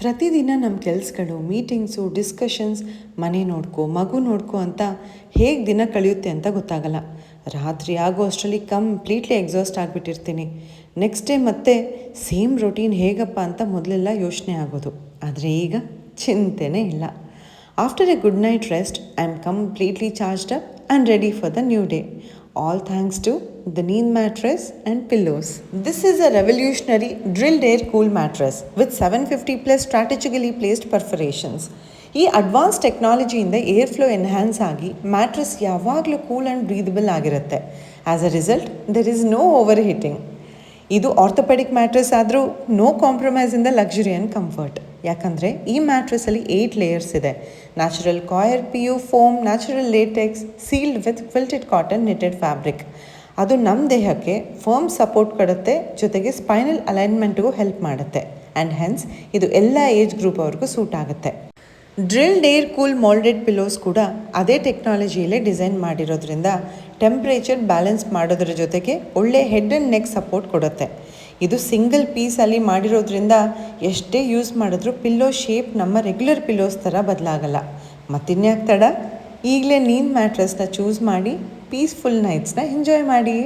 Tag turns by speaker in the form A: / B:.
A: ಪ್ರತಿದಿನ ನಮ್ಮ ಕೆಲಸಗಳು, ಮೀಟಿಂಗ್ಸು, ಡಿಸ್ಕಷನ್ಸ್, ಮನೆ ನೋಡ್ಕೊ, ಮಗು ನೋಡ್ಕೊ ಅಂತ ಹೇಗೆ ದಿನ ಕಳೆಯುತ್ತೆ ಅಂತ ಗೊತ್ತಾಗಲ್ಲ. ರಾತ್ರಿ ಆಗೋ ಅಷ್ಟರಲ್ಲಿ ಕಂಪ್ಲೀಟ್ಲಿ ಎಕ್ಸಾಸ್ಟ್ ಆಗಿಬಿಟ್ಟಿರ್ತೀನಿ. ನೆಕ್ಸ್ಟ್ ಡೇ ಮತ್ತೆ ಸೇಮ್ ರೊಟೀನ್ ಹೇಗಪ್ಪ ಅಂತ ಮೊದಲೆಲ್ಲ ಯೋಚನೆ ಆಗೋದು. ಆದರೆ ಈಗ ಚಿಂತೆನೇ ಇಲ್ಲ. After A good night rest, I am completely charged up and ready for the new day. All thanks to the Neem mattress and pillows. This is a revolutionary drilled air cool mattress with 750 plus strategically placed perforations. ಈ advance ಟೆಕ್ನಾಲಜಿಯಿಂದ air flow enhance ಆಗಿ mattress ಯಾವಾಗಲೂ cool and breathable ಆಗಿರುತ್ತೆ. As a result there is no overheating. ಇದು orthopaedic mattress ಆದರೂ no compromise in the luxury and comfort. ಯಾಕಂದರೆ ಈ ಮ್ಯಾಟ್ರೆಸ್ಸಲ್ಲಿ 8 ಲೇಯರ್ಸ್ ಇದೆ. Natural coir, PU foam, natural latex, sealed with quilted cotton knitted fabric. ಅದು ನಮ್ಮ ದೇಹಕ್ಕೆ ಫರ್ಮ್ ಸಪೋರ್ಟ್ ಕೊಡುತ್ತೆ, ಜೊತೆಗೆ ಸ್ಪೈನಲ್ ಅಲೈನ್ಮೆಂಟ್ಗೂ ಹೆಲ್ಪ್ ಮಾಡುತ್ತೆ. ಆ್ಯಂಡ್ ಹೆನ್ಸ್ ಇದು ಎಲ್ಲ ಏಜ್ ಗ್ರೂಪ್ ಅವ್ರಿಗೂ ಸೂಟ್ ಆಗುತ್ತೆ. Drilled air cool moulded pillows ಕೂಡ ಅದೇ ಟೆಕ್ನಾಲಜಿಯಲ್ಲೇ ಡಿಸೈನ್ ಮಾಡಿರೋದ್ರಿಂದ ಟೆಂಪ್ರೇಚರ್ ಬ್ಯಾಲೆನ್ಸ್ ಮಾಡೋದ್ರ ಜೊತೆಗೆ ಒಳ್ಳೆ ಹೆಡ್ ಆ್ಯಂಡ್ ನೆಕ್ ಸಪೋರ್ಟ್ ಕೊಡುತ್ತೆ. ಇದು ಸಿಂಗಲ್ ಪೀಸಲ್ಲಿ ಮಾಡಿರೋದ್ರಿಂದ ಎಷ್ಟೇ ಯೂಸ್ ಮಾಡಿದ್ರೂ ಪಿಲ್ಲೋ ಶೇಪ್ ನಮ್ಮ ರೆಗ್ಯುಲರ್ ಪಿಲ್ಲೋಸ್ ಥರ ಬದಲಾಗಲ್ಲ. ಮತ್ತಿನ್ಯಾಕೆ ತಡ, ಈಗಲೇ ನೀಮ್ ಮ್ಯಾಟ್ರೆಸ್ನ ಚೂಸ್ ಮಾಡಿ ಪೀಸ್ಫುಲ್ ನೈಟ್ಸ್ನ ಎಂಜಾಯ್ ಮಾಡಿ.